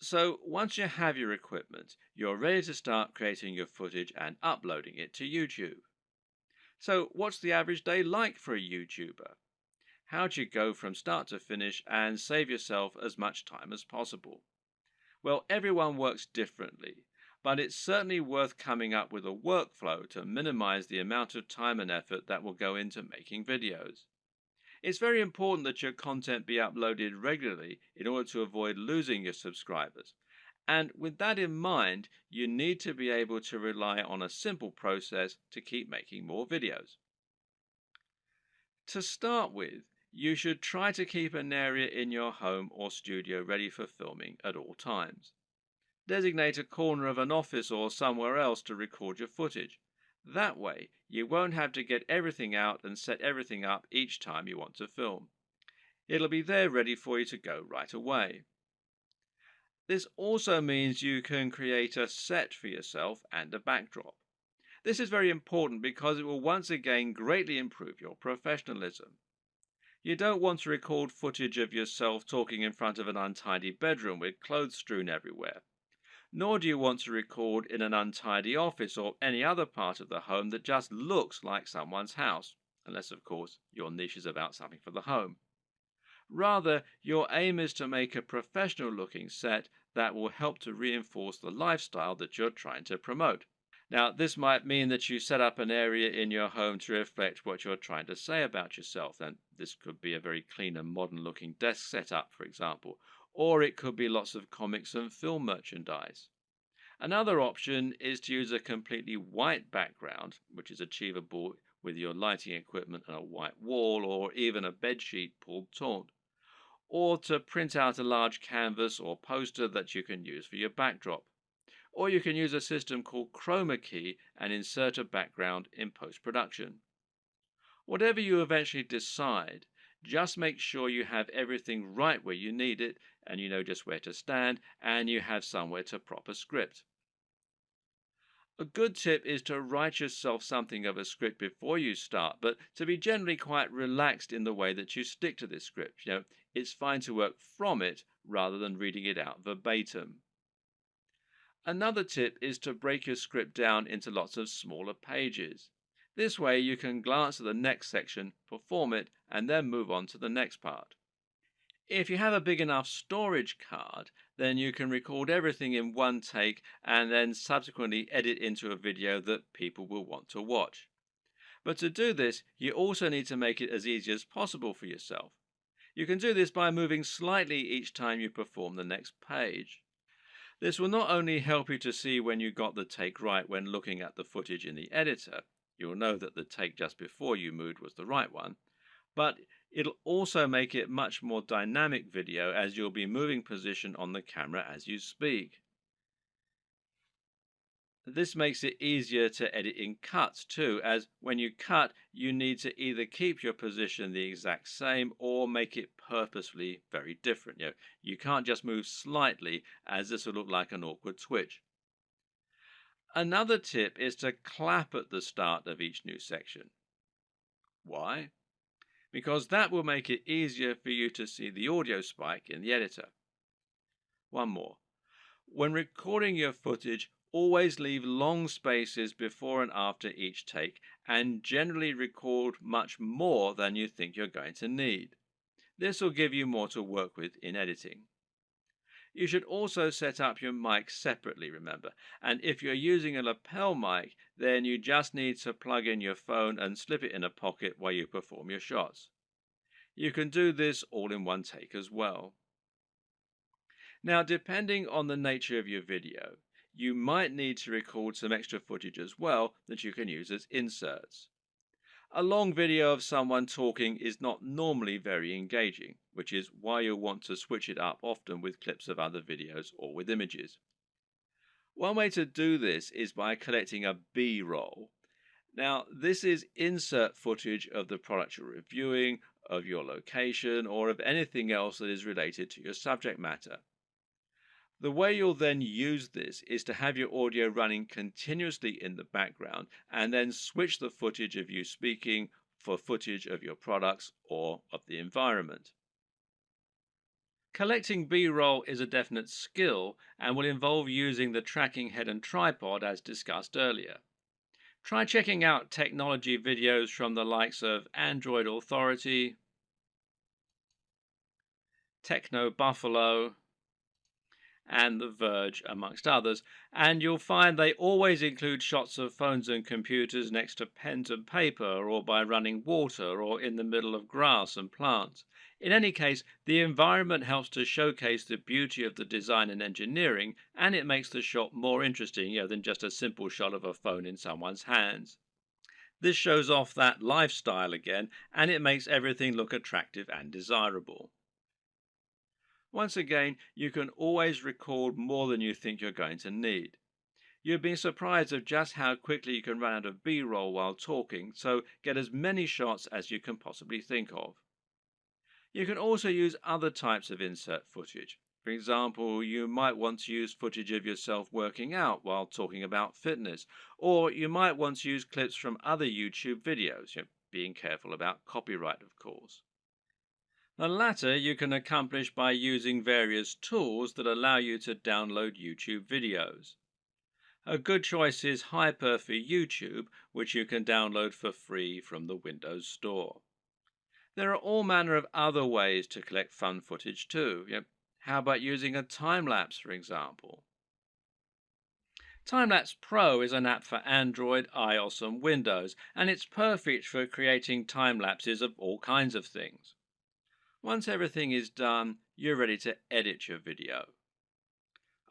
So once you have your equipment, you're ready to start creating your footage and uploading it to YouTube. So what's the average day like for a YouTuber? How do you go from start to finish and save yourself as much time as possible? Well, everyone works differently, but it's certainly worth coming up with a workflow to minimize the amount of time and effort that will go into making videos. It's very important that your content be uploaded regularly in order to avoid losing your subscribers. And with that in mind, you need to be able to rely on a simple process to keep making more videos. To start with, you should try to keep an area in your home or studio ready for filming at all times. Designate a corner of an office or somewhere else to record your footage. That way, you won't have to get everything out and set everything up each time you want to film. It'll be there ready for you to go right away. This also means you can create a set for yourself and a backdrop. This is very important because it will once again greatly improve your professionalism. You don't want to record footage of yourself talking in front of an untidy bedroom with clothes strewn everywhere. Nor do you want to record in an untidy office or any other part of the home that just looks like someone's house, unless, of course, your niche is about something for the home. Rather, your aim is to make a professional looking set that will help to reinforce the lifestyle that you're trying to promote. Now, this might mean that you set up an area in your home to reflect what you're trying to say about yourself, and this could be a very clean and modern looking desk setup, for example, or it could be lots of comics and film merchandise. Another option is to use a completely white background, which is achievable with your lighting equipment and a white wall or even a bedsheet pulled taut, or to print out a large canvas or poster that you can use for your backdrop. Or you can use a system called chroma key and insert a background in post-production. Whatever you eventually decide, just make sure you have everything right where you need it, and you know just where to stand, and you have somewhere to prop a script. A good tip is to write yourself something of a script before you start, but to be generally quite relaxed in the way that you stick to this script. It's fine to work from it rather than reading it out verbatim. Another tip is to break your script down into lots of smaller pages. This way you can glance at the next section, perform it, and then move on to the next part. If you have a big enough storage card, then you can record everything in one take and then subsequently edit into a video that people will want to watch. But to do this, you also need to make it as easy as possible for yourself. You can do this by moving slightly each time you perform the next page. This will not only help you to see when you got the take right when looking at the footage in the editor, you'll know that the take just before you moved was the right one, but it'll also make it much more dynamic video as you'll be moving position on the camera as you speak. This makes it easier to edit in cuts too, as when you cut, you need to either keep your position the exact same or make it purposefully very different. You can't just move slightly, as this will look like an awkward switch. Another tip is to clap at the start of each new section. Why? Because that will make it easier for you to see the audio spike in the editor. One more. When recording your footage, always leave long spaces before and after each take, and generally record much more than you think you're going to need. This will give you more to work with in editing. You should also set up your mic separately, remember, and if you're using a lapel mic, then you just need to plug in your phone and slip it in a pocket while you perform your shots. You can do this all in one take as well. Now, depending on the nature of your video, you might need to record some extra footage as well that you can use as inserts. A long video of someone talking is not normally very engaging, which is why you'll want to switch it up often with clips of other videos or with images. One way to do this is by collecting a B-roll. Now, this is insert footage of the product you're reviewing, of your location, or of anything else that is related to your subject matter. The way you'll then use this is to have your audio running continuously in the background and then switch the footage of you speaking for footage of your products or of the environment. Collecting B-roll is a definite skill and will involve using the tracking head and tripod as discussed earlier. Try checking out technology videos from the likes of Android Authority, Techno Buffalo, and The Verge, amongst others, and you'll find they always include shots of phones and computers next to pens and paper, or by running water, or in the middle of grass and plants. In any case, the environment helps to showcase the beauty of the design and engineering, and it makes the shot more interesting, than just a simple shot of a phone in someone's hands. This shows off that lifestyle again, and it makes everything look attractive and desirable. Once again, you can always record more than you think you're going to need. You've been surprised of just how quickly you can run out of B-roll while talking, so get as many shots as you can possibly think of. You can also use other types of insert footage. For example, you might want to use footage of yourself working out while talking about fitness, or you might want to use clips from other YouTube videos, being careful about copyright, of course. The latter you can accomplish by using various tools that allow you to download YouTube videos. A good choice is Hyper for YouTube, which you can download for free from the Windows Store. There are all manner of other ways to collect fun footage too. How about using a time-lapse, for example? Timelapse Pro is an app for Android, iOS and Windows, and it's perfect for creating time lapses of all kinds of things. Once everything is done, you're ready to edit your video.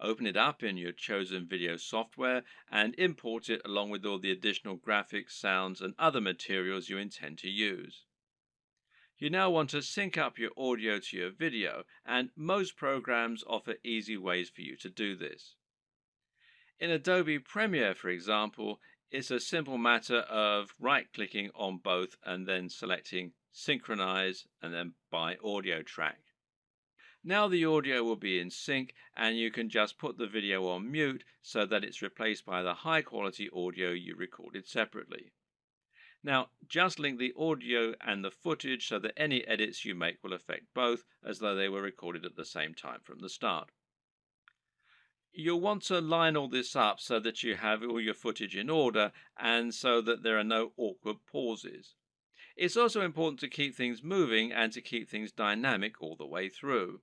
Open it up in your chosen video software and import it along with all the additional graphics, sounds and other materials you intend to use. You now want to sync up your audio to your video, and most programs offer easy ways for you to do this. In Adobe Premiere, for example, it's a simple matter of right-clicking on both and then selecting Synchronize and then by audio track. Now the audio will be in sync, and you can just put the video on mute so that it's replaced by the high-quality audio you recorded separately. Now, just link the audio and the footage so that any edits you make will affect both, as though they were recorded at the same time from the start. You'll want to line all this up so that you have all your footage in order and so that there are no awkward pauses. It's also important to keep things moving and to keep things dynamic all the way through.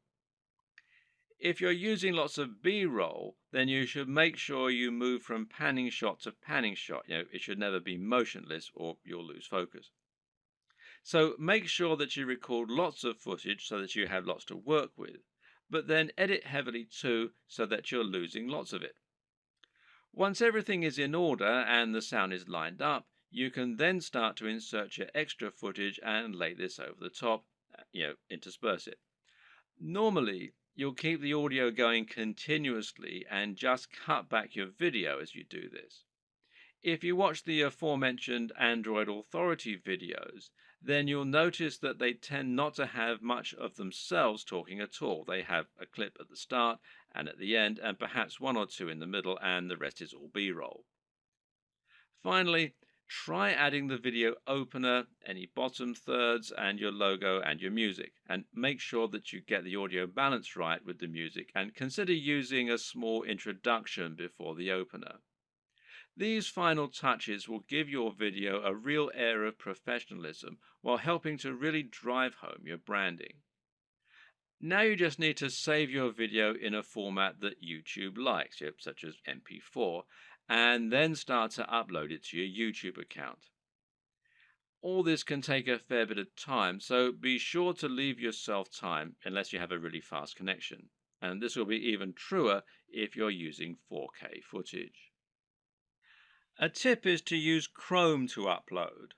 If you're using lots of B-roll, then you should make sure you move from panning shot to panning shot. It should never be motionless or you'll lose focus. So make sure that you record lots of footage so that you have lots to work with, but then edit heavily too so that you're losing lots of it. Once everything is in order and the sound is lined up, you can then start to insert your extra footage and lay this over the top, intersperse it. Normally, you'll keep the audio going continuously and just cut back your video as you do this. If you watch the aforementioned Android Authority videos, then you'll notice that they tend not to have much of themselves talking at all. They have a clip at the start and at the end, and perhaps one or two in the middle, and the rest is all B-roll. Finally, try adding the video opener, any bottom thirds, and your logo and your music, and make sure that you get the audio balance right with the music, and consider using a small introduction before the opener. These final touches will give your video a real air of professionalism while helping to really drive home your branding. Now you just need to save your video in a format that YouTube likes, such as MP4, and then start to upload it to your YouTube account. All this can take a fair bit of time, so be sure to leave yourself time unless you have a really fast connection. And this will be even truer if you're using 4K footage. A tip is to use Chrome to upload.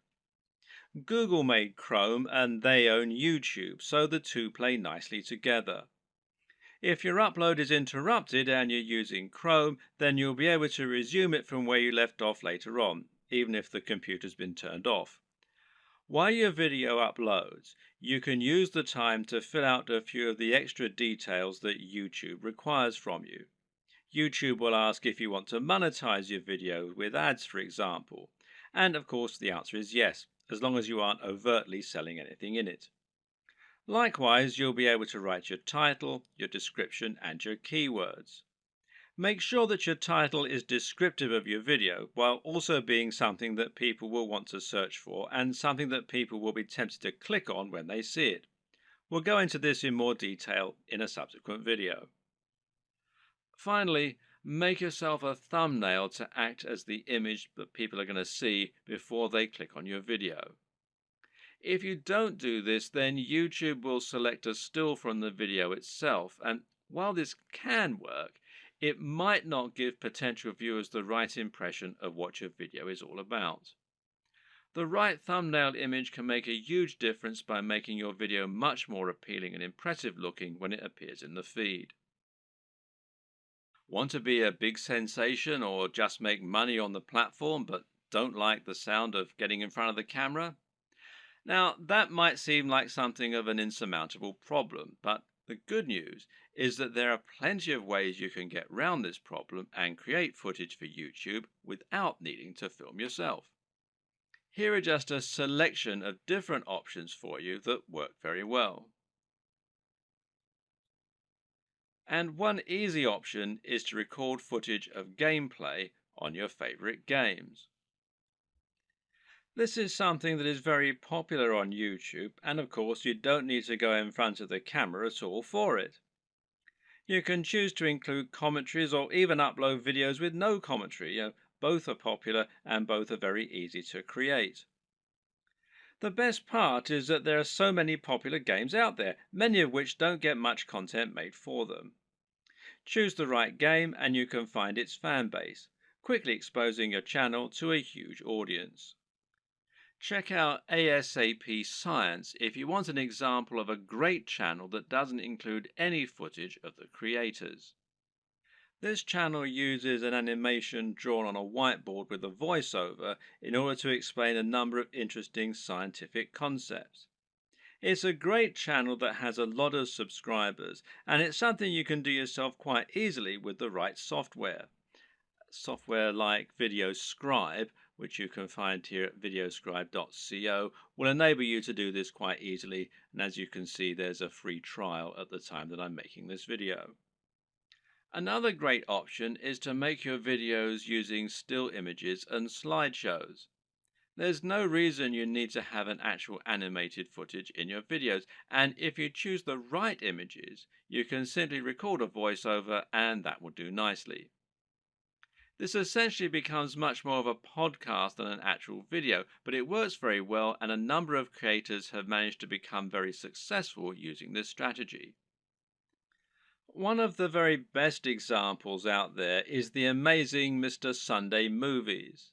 Google made Chrome and they own YouTube, so the two play nicely together. If your upload is interrupted and you're using Chrome, then you'll be able to resume it from where you left off later on, even if the computer's been turned off. While your video uploads, you can use the time to fill out a few of the extra details that YouTube requires from you. YouTube will ask if you want to monetize your video with ads, for example. And of course the answer is yes, as long as you aren't overtly selling anything in it. Likewise, you'll be able to write your title, your description, and your keywords. Make sure that your title is descriptive of your video while also being something that people will want to search for and something that people will be tempted to click on when they see it. We'll go into this in more detail in a subsequent video. Finally, make yourself a thumbnail to act as the image that people are going to see before they click on your video. If you don't do this, then YouTube will select a still from the video itself, and while this can work, it might not give potential viewers the right impression of what your video is all about. The right thumbnail image can make a huge difference by making your video much more appealing and impressive looking when it appears in the feed. Want to be a big sensation or just make money on the platform but don't like the sound of getting in front of the camera? Now, that might seem like something of an insurmountable problem, but the good news is that there are plenty of ways you can get around this problem and create footage for YouTube without needing to film yourself. Here are just a selection of different options for you that work very well. And one easy option is to record footage of gameplay on your favorite games. This is something that is very popular on YouTube, and of course you don't need to go in front of the camera at all for it. You can choose to include commentaries or even upload videos with no commentary. Both are popular and both are very easy to create. The best part is that there are so many popular games out there, many of which don't get much content made for them. Choose the right game and you can find its fan base, quickly exposing your channel to a huge audience. Check out ASAP Science if you want an example of a great channel that doesn't include any footage of the creators. This channel uses an animation drawn on a whiteboard with a voiceover in order to explain a number of interesting scientific concepts. It's a great channel that has a lot of subscribers, and it's something you can do yourself quite easily with the right software. Software like VideoScribe, which you can find here at videoscribe.co, will enable you to do this quite easily, and as you can see, there's a free trial at the time that I'm making this video. Another great option is to make your videos using still images and slideshows. There's no reason you need to have an actual animated footage in your videos, and if you choose the right images, you can simply record a voiceover and that will do nicely. This essentially becomes much more of a podcast than an actual video, but it works very well and a number of creators have managed to become very successful using this strategy. One of the very best examples out there is the amazing Mr. Sunday Movies.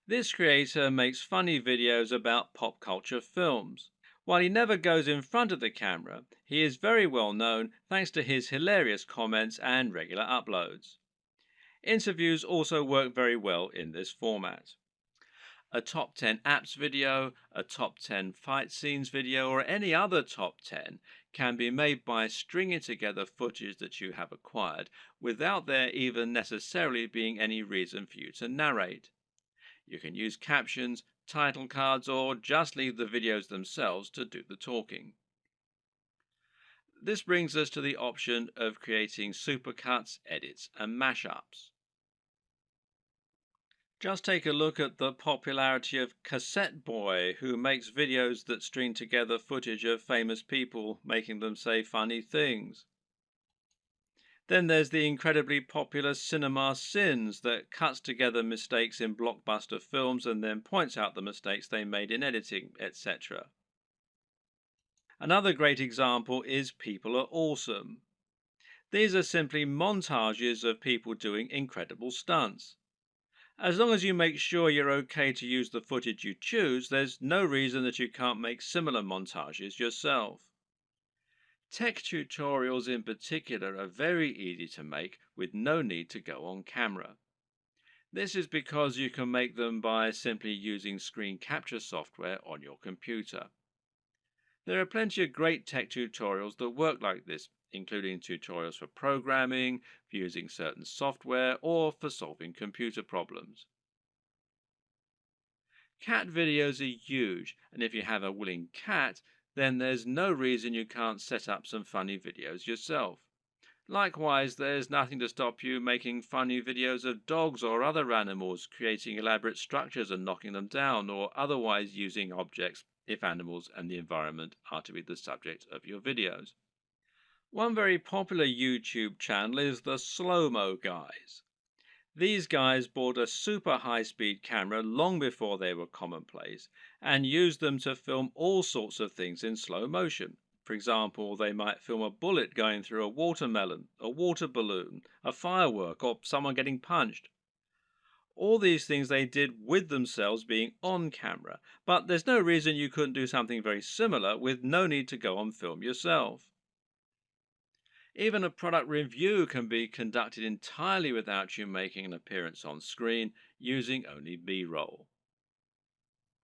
This creator makes funny videos about pop culture films. While he never goes in front of the camera, he is very well known thanks to his hilarious comments and regular uploads. Interviews also work very well in this format. A top 10 apps video, a top 10 fight scenes video, or any other top 10 can be made by stringing together footage that you have acquired without there even necessarily being any reason for you to narrate. You can use captions, title cards, or just leave the videos themselves to do the talking. This brings us to the option of creating supercuts, edits, and mashups. Just take a look at the popularity of Cassette Boy, who makes videos that string together footage of famous people making them say funny things. Then there's the incredibly popular Cinema Sins that cuts together mistakes in blockbuster films and then points out the mistakes they made in editing, etc. Another great example is People Are Awesome. These are simply montages of people doing incredible stunts. As long as you make sure you're okay to use the footage you choose, there's no reason that you can't make similar montages yourself. Tech tutorials in particular are very easy to make with no need to go on camera. This is because you can make them by simply using screen capture software on your computer. There are plenty of great tech tutorials that work like this, including tutorials for programming, for using certain software, or for solving computer problems. Cat videos are huge, and if you have a willing cat, then there's no reason you can't set up some funny videos yourself. Likewise, there's nothing to stop you making funny videos of dogs or other animals creating elaborate structures and knocking them down, or otherwise using objects if animals and the environment are to be the subject of your videos. One very popular YouTube channel is the Slow-Mo Guys. These guys bought a super high-speed camera long before they were commonplace and used them to film all sorts of things in slow motion. For example, they might film a bullet going through a watermelon, a water balloon, a firework, or someone getting punched. All these things they did with themselves being on camera, but there's no reason you couldn't do something very similar with no need to go on film yourself. Even a product review can be conducted entirely without you making an appearance on screen using only B-roll.